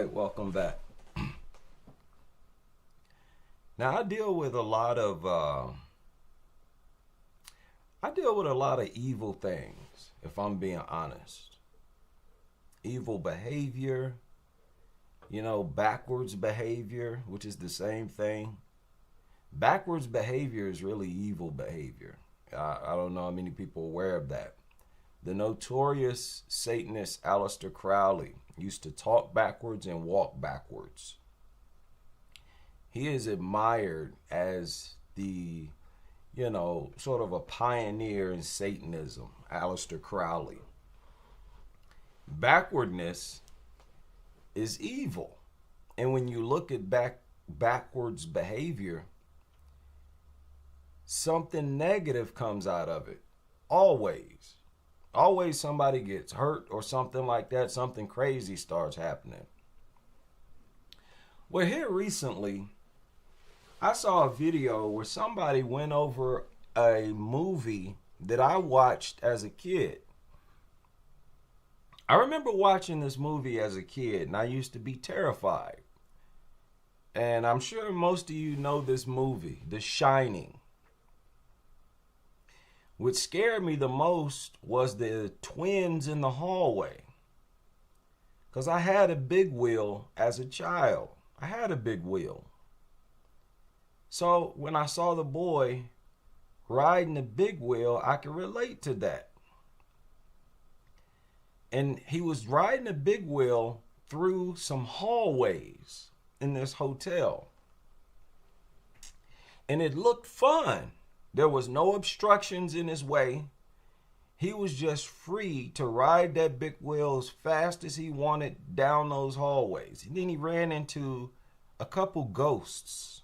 right, welcome back. Now I deal with a lot of evil things, if I'm being honest. Evil behavior, backwards behavior, which is the same thing. Backwards behavior is really evil behavior. I don't know how many people are aware of that. The notorious Satanist Aleister Crowley used to talk backwards and walk backwards. He is admired as the, sort of a pioneer in Satanism, Aleister Crowley. Backwardness is evil. And when you look at backwards behavior, something negative comes out of it. Always. Always somebody gets hurt or something like that. Something crazy starts happening. Well, here recently, I saw a video where somebody went over a movie that I watched as a kid. I remember watching this movie as a kid, and I used to be terrified. And I'm sure most of you know this movie, The Shining. What scared me the most was the twins in the hallway. Because I had a big wheel as a child. I had a big wheel. So when I saw the boy riding the big wheel, I could relate to that. And he was riding a big wheel through some hallways in this hotel. And it looked fun. There was no obstructions in his way. He was just free to ride that big wheel as fast as he wanted down those hallways. And then he ran into a couple ghosts.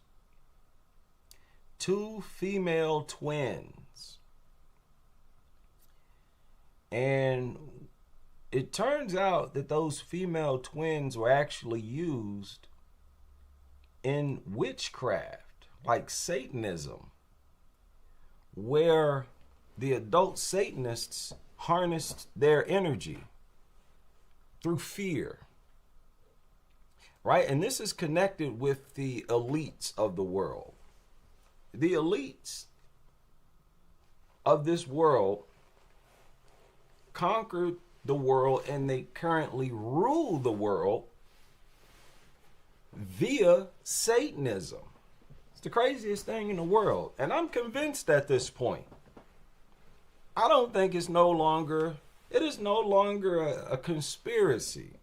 2 female twins. And it turns out that those female twins were actually used in witchcraft, like Satanism, where the adult Satanists harnessed their energy through fear. Right? And this is connected with the elites of the world. The elites of this world conquered the world, and they currently rule the world via Satanism. It's the craziest thing in the world. And I'm convinced at this point. I don't think it is no longer a conspiracy.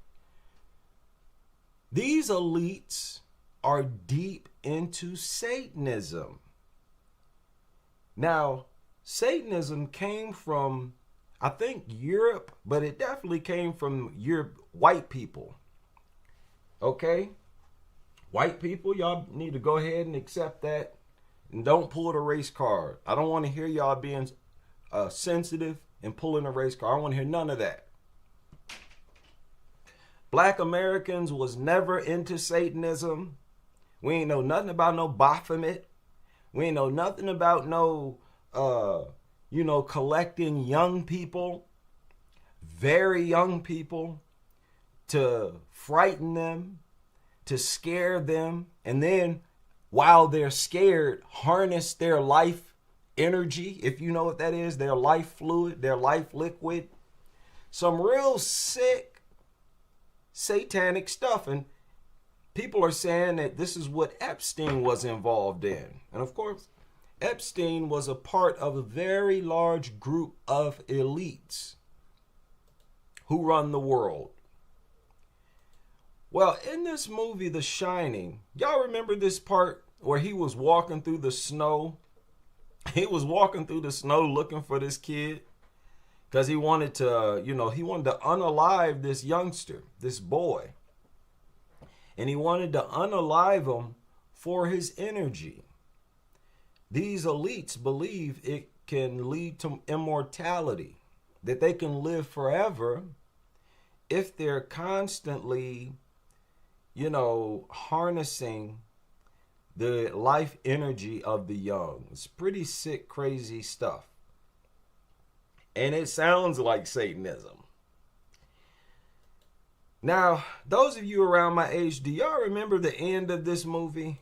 These elites are deep into Satanism. Now, Satanism came from, I think, Europe, but it definitely came from white people. Okay? White people, y'all need to go ahead and accept that. And don't pull the race card. I don't want to hear y'all being sensitive and pulling a race card. I don't want to hear none of that. Black Americans was never into Satanism. We ain't know nothing about no Baphomet. We ain't know nothing about no, collecting young people, very young people, to frighten them, to scare them, and then while they're scared, harness their life energy, if you know what that is, their life fluid, their life liquid. Some real sick, satanic stuff. And people are saying that this is what Epstein was involved in. And of course, Epstein was a part of a very large group of elites who run the world. Well, in this movie, The Shining, y'all remember this part where he was walking through the snow? He was walking through the snow looking for this kid because he wanted to unalive this youngster, this boy. And he wanted to unalive him for his energy. These elites believe it can lead to immortality, that they can live forever if they're constantly, harnessing the life energy of the young. It's pretty sick, crazy stuff. And it sounds like Satanism. Now, those of you around my age, do y'all remember the end of this movie?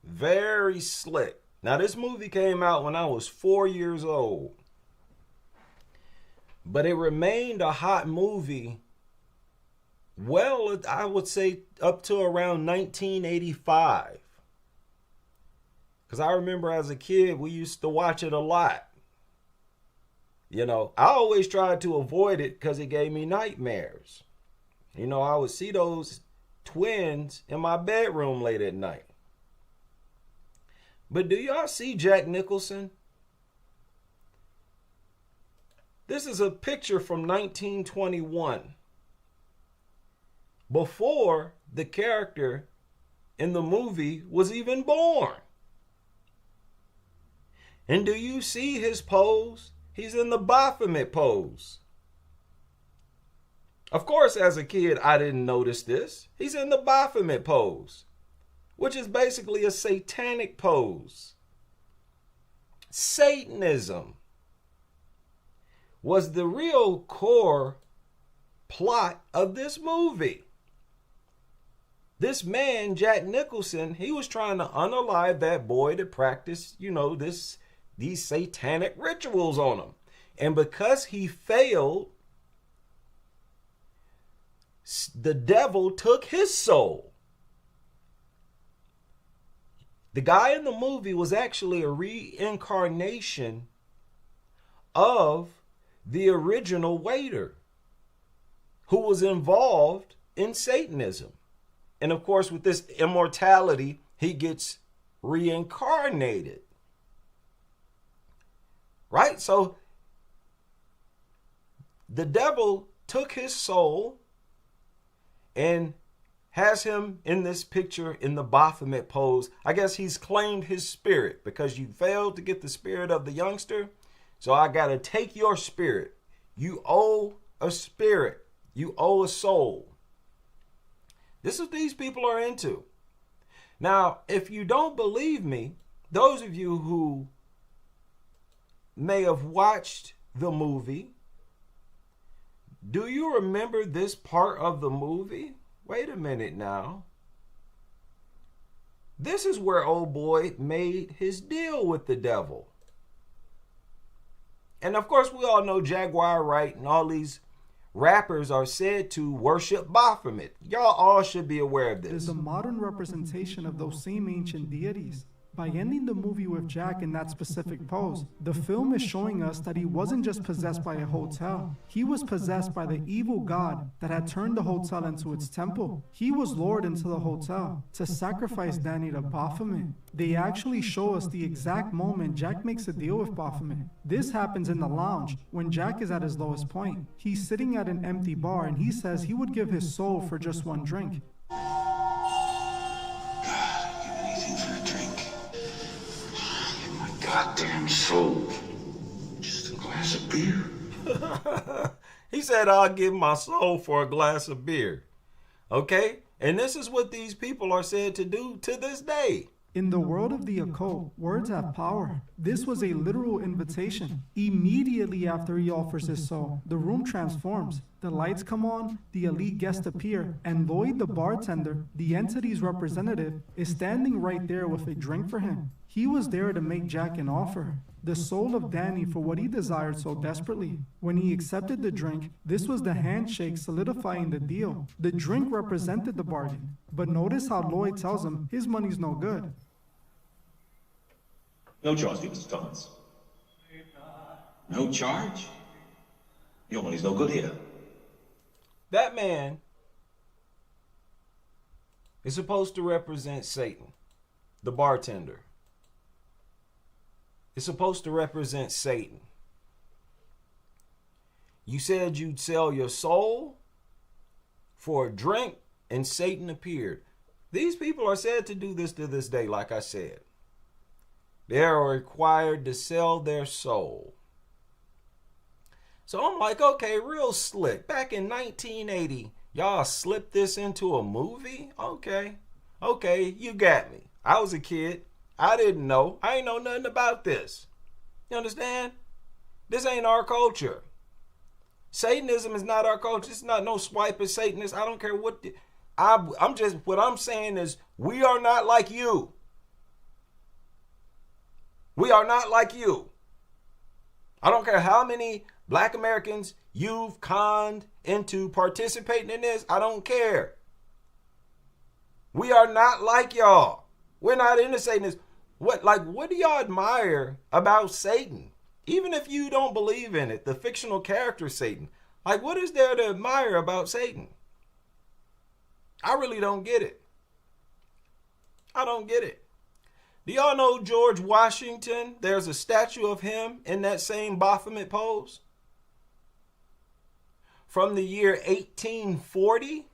Very slick. Now, this movie came out when I was 4 years old, but it remained a hot movie. Well, I would say up to around 1985. Because I remember as a kid, we used to watch it a lot. You know, I always tried to avoid it because it gave me nightmares. You know, I would see those twins in my bedroom late at night. But do y'all see Jack Nicholson? This is a picture from 1921. Before the character in the movie was even born. And do you see his pose? He's in the Baphomet pose. Of course, as a kid, I didn't notice this. He's in the Baphomet pose, which is basically a satanic pose. Satanism was the real core plot of this movie. This man, Jack Nicholson, he was trying to unalive that boy to practice, you know, these satanic rituals on him. And because he failed, the devil took his soul. The guy in the movie was actually a reincarnation of the original waiter who was involved in Satanism. And of course, with this immortality, he gets reincarnated. Right? So the devil took his soul and has him in this picture in the Baphomet pose. I guess he's claimed his spirit because you failed to get the spirit of the youngster. So I got to take your spirit. You owe a spirit. You owe a soul. This is what these people are into. Now, if you don't believe me, those of you who may have watched the movie, do you remember this part of the movie? Wait a minute now. This is where old boy made his deal with the devil. And of course, we all know Jaguar Wright and all these rappers are said to worship Baphomet. Y'all all should be aware of this. It is a modern representation of those same ancient deities. By ending the movie with Jack in that specific pose, the film is showing us that he wasn't just possessed by a hotel. He was possessed by the evil god that had turned the hotel into its temple. He was lured into the hotel to sacrifice Danny to Baphomet. They actually show us the exact moment Jack makes a deal with Baphomet. This happens in the lounge when Jack is at his lowest point. He's sitting at an empty bar and he says he would give his soul for just one drink. Goddamn soul. Just a glass of beer. He said, I'll give my soul for a glass of beer. Okay? And this is what these people are said to do to this day. In the world of the occult, words have power. This was a literal invitation. Immediately after he offers his soul, the room transforms. The lights come on, the elite guests appear, and Lloyd, the bartender, the entity's representative, is standing right there with a drink for him. He was there to make Jack an offer, the soul of Danny for what he desired so desperately. When he accepted the drink, this was the handshake solidifying the deal. The drink represented the bargain. But notice how Lloyd tells him his money's no good. No charge, Mr. Thomas. No charge? Your money's no good here. That man is supposed to represent Satan, the bartender. It's supposed to represent Satan. You said you'd sell your soul for a drink, and Satan appeared. These people are said to do this to this day, like I said. They are required to sell their soul. So I'm like, okay, real slick. Back in 1980, y'all slipped this into a movie? Okay, you got me. I was a kid. I didn't know. I ain't know nothing about this. You understand? This ain't our culture. Satanism is not our culture. It's not no swipe at Satanists. I don't care what. What I'm saying is we are not like you. We are not like you. I don't care how many black Americans you've conned into participating in this. I don't care. We are not like y'all. We're not into Satanism. What do y'all admire about Satan? Even if you don't believe in it, the fictional character Satan. Like, what is there to admire about Satan? I really don't get it. I don't get it. Do y'all know George Washington? There's a statue of him in that same Baphomet pose from the year 1840.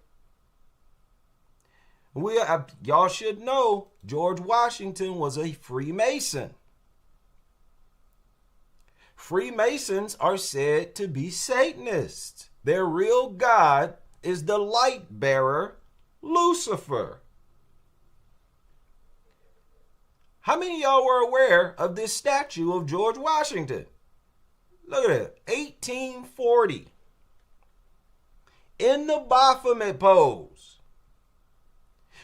Y'all should know George Washington was a Freemason. Freemasons are said to be Satanists. Their real god is the light bearer, Lucifer. How many of y'all were aware of this statue of George Washington? Look at it, 1840. In the Baphomet pose.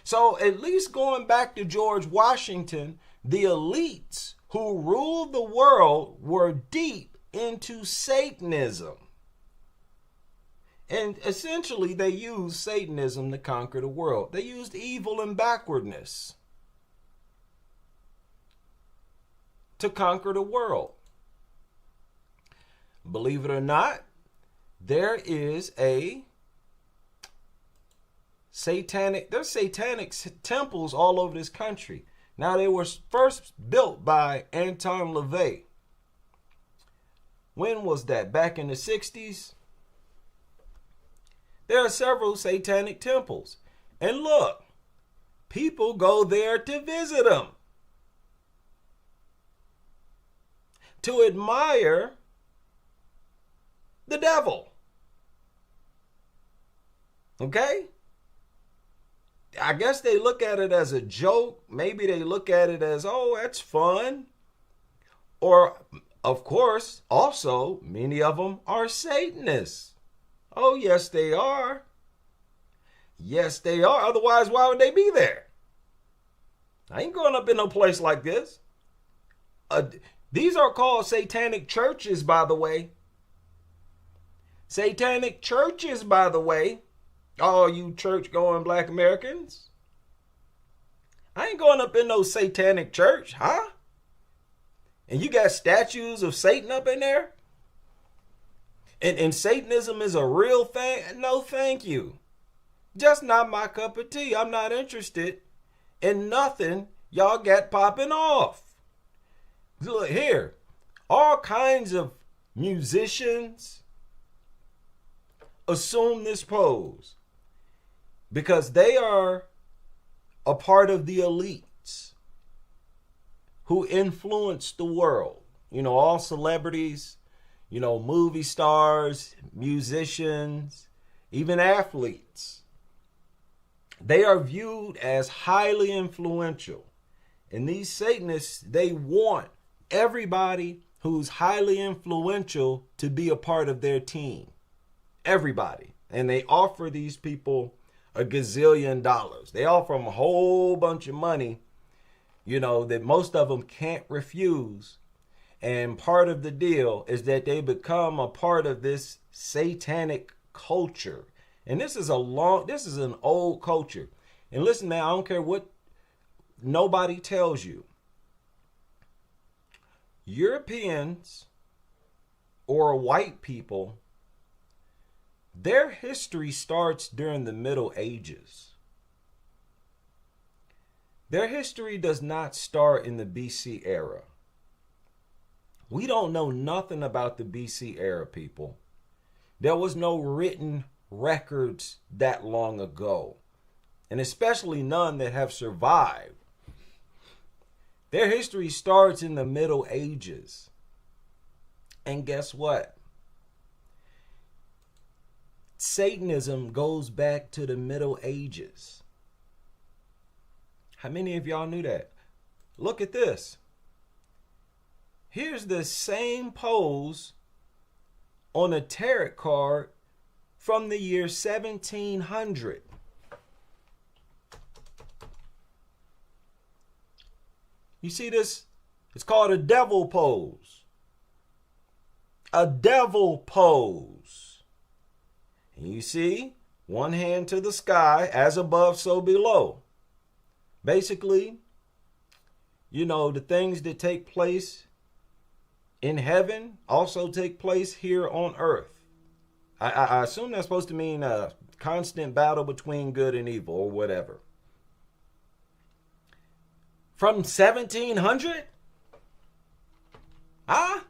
So at least going back to George Washington, the elites who ruled the world were deep into Satanism. And essentially they used Satanism to conquer the world. They used evil and backwardness to conquer the world. Believe it or not, there's satanic temples all over this country. Now, they were first built by Anton LaVey. When was that? Back in the 60s? There are several satanic temples. And look, people go there to visit them, to admire the devil. Okay? I guess they look at it as a joke. Maybe they look at it as, oh, that's fun. Or, of course, also, many of them are Satanists. Oh, yes, they are. Yes, they are. Otherwise, why would they be there? I ain't going up in no place like this. These are called satanic churches, by the way. Satanic churches, by the way. All you church-going black Americans. I ain't going up in no satanic church, huh? And you got statues of Satan up in there? And Satanism is a real thing? No, thank you. Just not my cup of tea. I'm not interested in nothing y'all got popping off. Look here. All kinds of musicians assume this pose because they are a part of the elites who influence the world. You know, all celebrities, you know, movie stars, musicians, even athletes. They are viewed as highly influential. And these Satanists, they want everybody who's highly influential to be a part of their team. Everybody. And they offer these people a gazillion dollars. They offer them a whole bunch of money, you know, that most of them can't refuse. And part of the deal is that they become a part of this satanic culture. And this is an old culture. And listen, man, I don't care what nobody tells you. Europeans or white people, their history starts during the Middle Ages. Their history does not start in the BC era. We don't know nothing about the BC era, people. There was no written records that long ago, and especially none that have survived. Their history starts in the Middle Ages. And guess what? Satanism goes back to the Middle Ages. How many of y'all knew that? Look at this. Here's the same pose on a tarot card from the year 1700. You see this? It's called a devil pose. A devil pose. And you see, one hand to the sky, as above, so below. Basically, you know, the things that take place in heaven also take place here on earth. I assume that's supposed to mean a constant battle between good and evil or whatever. From 1700? Huh?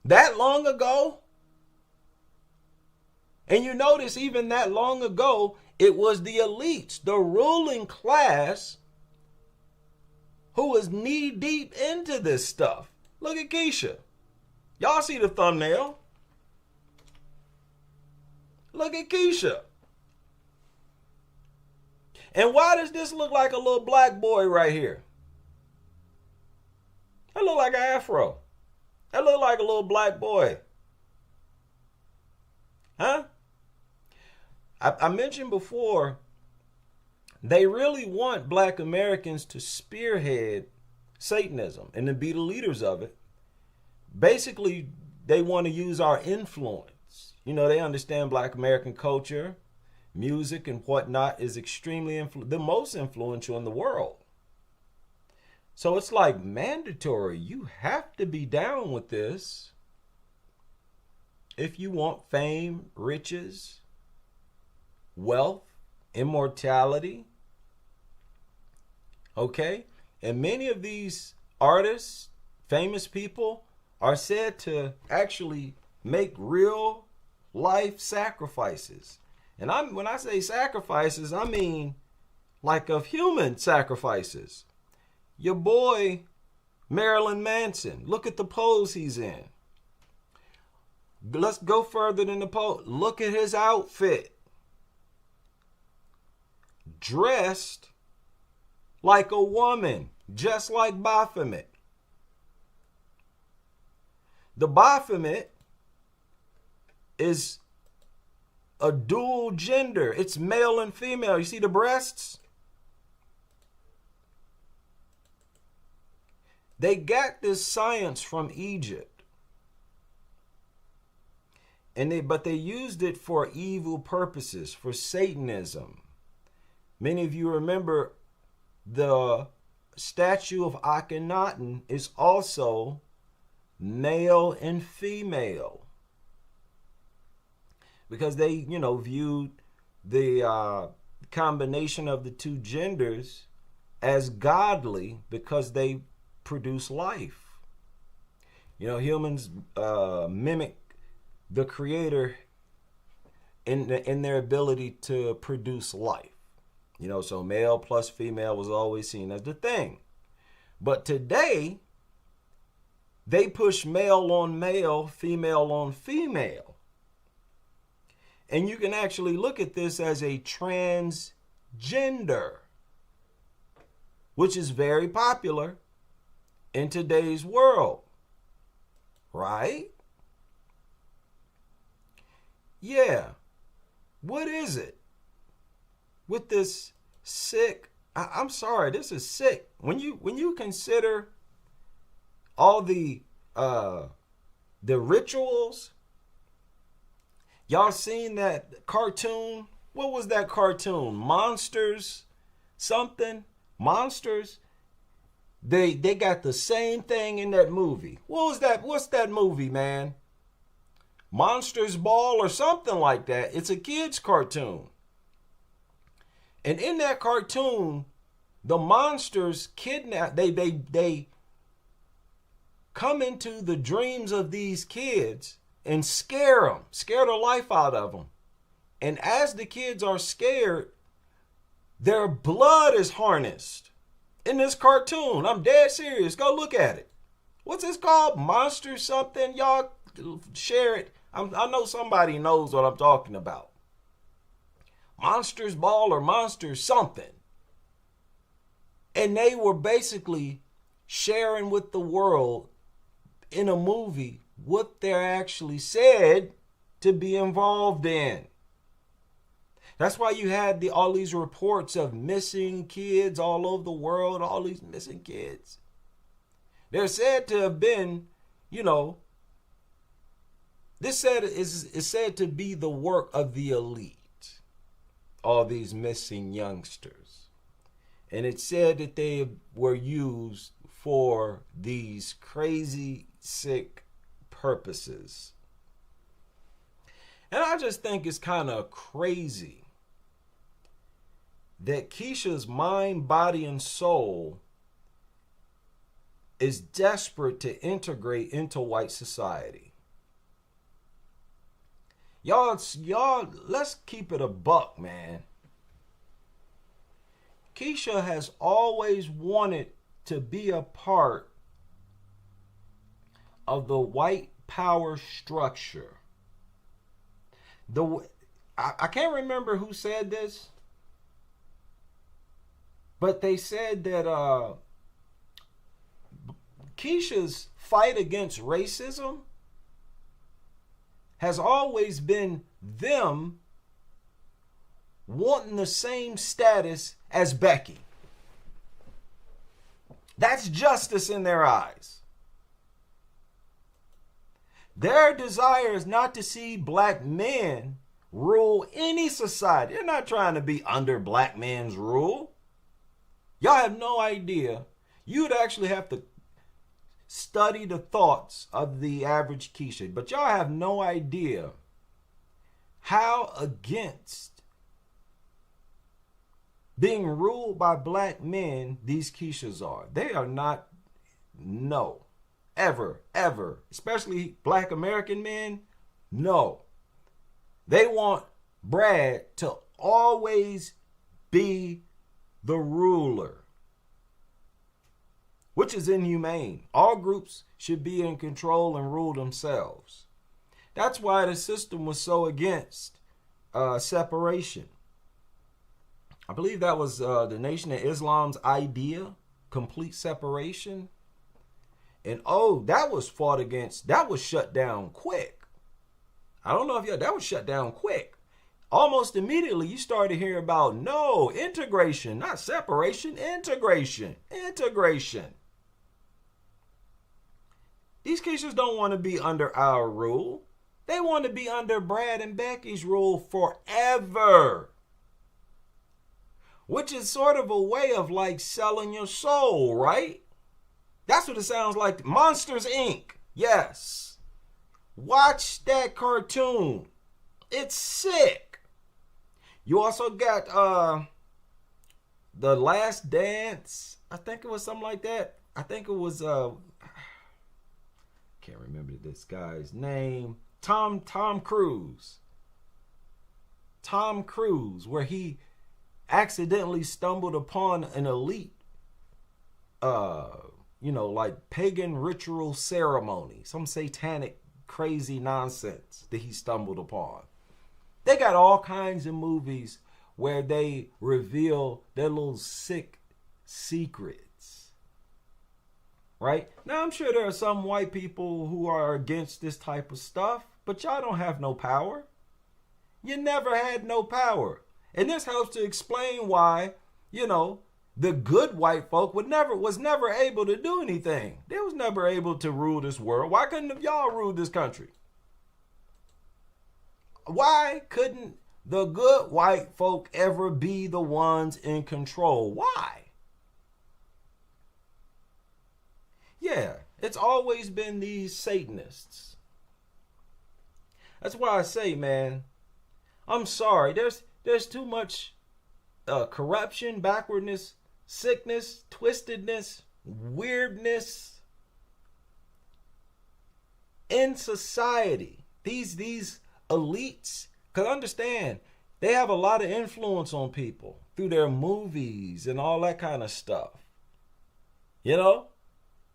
That long ago? And you notice even that long ago, it was the elites, the ruling class, who was knee deep into this stuff. Look at Keisha. Y'all see the thumbnail? Look at Keisha. And why does this look like a little black boy right here? That look like an afro. That look like a little black boy. Huh? I mentioned before, they really want black Americans to spearhead Satanism and to be the leaders of it. Basically, they want to use our influence. You know, they understand black American culture, music, and whatnot is extremely the most influential in the world. So it's like mandatory. You have to be down with this if you want fame, riches, wealth, immortality. Okay? And many of these artists, famous people, are said to actually make real life sacrifices. And when I say sacrifices, I mean like of human sacrifices. Your boy, Marilyn Manson, look at the pose he's in. Let's go further than the pose. Look at his outfit. Dressed like a woman, just like Baphomet. The Baphomet is a dual gender. It's male and female. You see the breasts? They got this science from Egypt. But they used it for evil purposes, for Satanism. Many of you remember the statue of Akhenaten is also male and female. Because they, viewed the combination of the two genders as godly because they produce life. Humans mimic the creator in their ability to produce life. So male plus female was always seen as the thing. But today, they push male on male, female on female. And you can actually look at this as a transgender, which is very popular in today's world. Right? Yeah. What is it with this sick? I'm sorry, this is sick. When you consider all the rituals, y'all seen that cartoon? What was that cartoon? Monsters something? Monsters? They got the same thing in that movie. What was that? What's that movie, man? Monsters Ball or something like that. It's a kid's cartoon. And in that cartoon, the monsters kidnap, they come into the dreams of these kids and scare the life out of them. And as the kids are scared, their blood is harnessed in this cartoon. I'm dead serious. Go look at it. What's this called? Monster something? Y'all share it. I know somebody knows what I'm talking about. Monsters Ball or Monsters something. And they were basically sharing with the world in a movie what they're actually said to be involved in. That's why you had all these reports of missing kids all over the world, all these missing kids. They're said to have been, this is said to be the work of the elite, all these missing youngsters. And it's said that they were used for these crazy, sick purposes. And I just think it's kind of crazy that Keisha's mind, body, and soul is desperate to integrate into white society. Y'all, let's keep it a buck, man. Keisha has always wanted to be a part of the white power structure. I can't remember who said this, but they said that Keisha's fight against racism has always been them wanting the same status as Becky. That's justice in their eyes. Their desire is not to see black men rule any society. They're not trying to be under black men's rule. Y'all have no idea. You'd actually have to study the thoughts of the average Keisha, but y'all have no idea how against being ruled by black men these Keishas are. They are not, no, ever, especially black American men, no. They want Brad to always be the ruler, which is inhumane. All groups should be in control and rule themselves. That's why the system was so against separation. I believe that was the Nation of Islam's idea, complete separation. And that was fought against, that was shut down quick. I don't know if that was shut down quick. Almost immediately you started to hear about integration, not separation, integration. These Keishas don't want to be under our rule. They want to be under Brad and Becky's rule forever. Which is sort of a way of like selling your soul, right? That's what it sounds like. Monsters, Inc. Yes. Watch that cartoon. It's sick. You also got The Last Dance. I think it was something like that. I think it was can't remember this guy's name. Tom Cruise. Tom Cruise, where he accidentally stumbled upon an elite like pagan ritual ceremony, some satanic crazy nonsense that he stumbled upon. They got all kinds of movies where they reveal their little sick secrets. Right? Now, I'm sure there are some white people who are against this type of stuff, but y'all don't have no power. You never had no power. And this helps to explain why, the good white folk was never able to do anything. They was never able to rule this world. Why couldn't y'all rule this country? Why couldn't the good white folk ever be the ones in control? Why? Yeah, it's always been these Satanists. That's why I say, man, I'm sorry. There's too much corruption, backwardness, sickness, twistedness, weirdness in society. These elites, because understand, they have a lot of influence on people through their movies and all that kind of stuff. You know?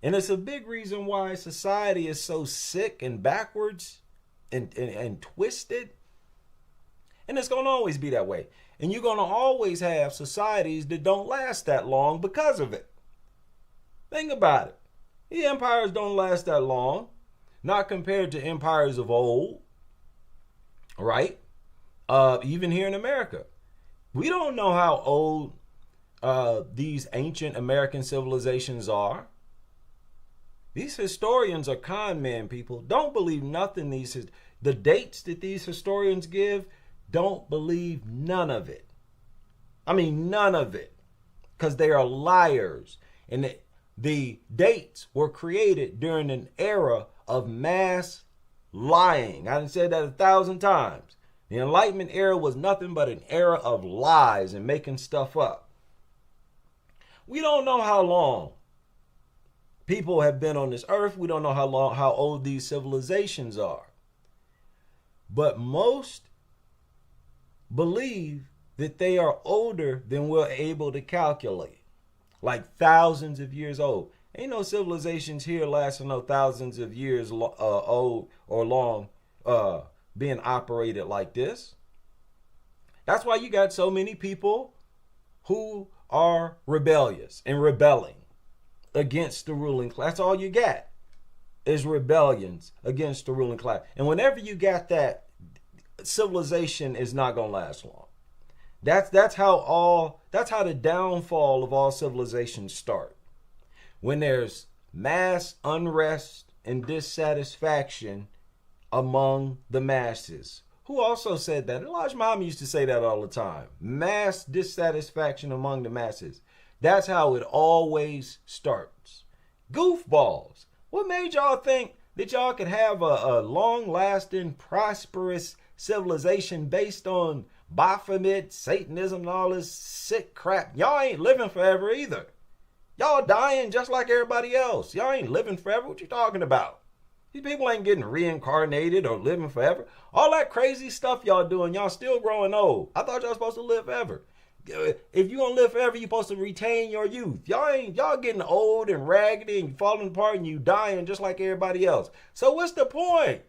And it's a big reason why society is so sick and backwards and twisted. And it's going to always be that way. And you're going to always have societies that don't last that long because of it. Think about it. The empires don't last that long, not compared to empires of old, right? Even here in America. We don't know how old these ancient American civilizations are. These historians are con men, people. Don't believe nothing. The dates that these historians give, don't believe none of it. I mean, none of it. Because they are liars. And the dates were created during an era of mass lying. I done said that 1,000 times. The Enlightenment era was nothing but an era of lies and making stuff up. We don't know how long people have been on this earth. We don't know how old these civilizations are. But most believe that they are older than we're able to calculate. Like thousands of years old. Ain't no civilizations here lasting no thousands of years old or long being operated like this. That's why you got so many people who are rebellious and rebelling against the ruling class. That's all you got is rebellions against the ruling class. And whenever you got that, civilization is not going to last long. That's how the downfall of all civilizations start. When there's mass unrest and dissatisfaction among the masses. Who also said that? Elijah Muhammad used to say that all the time. Mass dissatisfaction among the masses. That's how it always starts. Goofballs. What made y'all think that y'all could have a long-lasting, prosperous civilization based on Baphomet, Satanism, and all this sick crap? Y'all ain't living forever either. Y'all dying just like everybody else. Y'all ain't living forever. What you talking about? These people ain't getting reincarnated or living forever. All that crazy stuff y'all doing, y'all still growing old. I thought y'all supposed to live forever. If you gonna live forever, you supposed to retain your youth. Y'all getting old and raggedy and falling apart and you dying just like everybody else. So what's the point?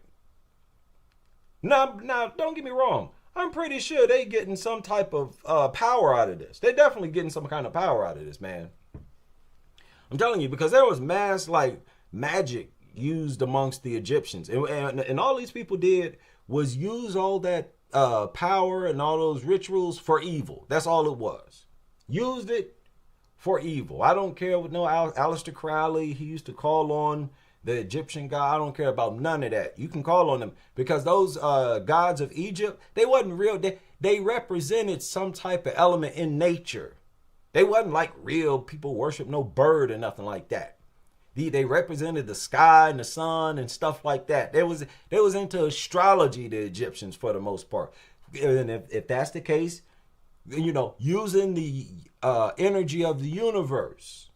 Now, don't get me wrong. I'm pretty sure they getting some type of power out of this. They're definitely getting some kind of power out of this, man. I'm telling you, because there was mass like magic used amongst the Egyptians. And all these people did was use all that power and all those rituals for evil. That's all it was. Used it for evil. I don't care what Aleister Crowley, he used to call on the Egyptian god. I don't care about none of that. You can call on them because those gods of Egypt, they wasn't real. They represented some type of element in nature. They wasn't like real people worship no bird or nothing like that. They represented the sky and the sun and stuff like that. They was into astrology, the Egyptians, for the most part. And if that's the case, using the energy of the universe.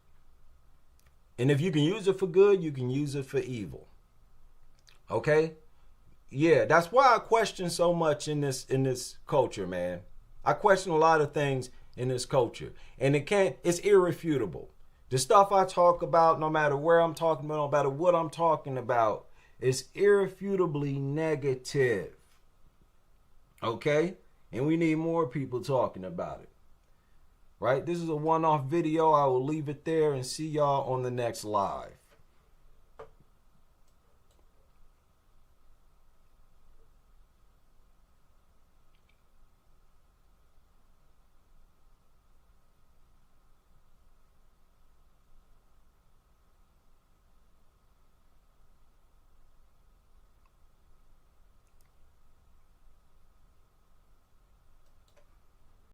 And if you can use it for good, you can use it for evil. Okay? Yeah, that's why I question so much in this culture, man. I question a lot of things in this culture. And it's irrefutable. The stuff I talk about, no matter where I'm talking about, no matter what I'm talking about, is irrefutably negative. Okay? And we need more people talking about it. Right? This is a one-off video. I will leave it there and see y'all on the next live.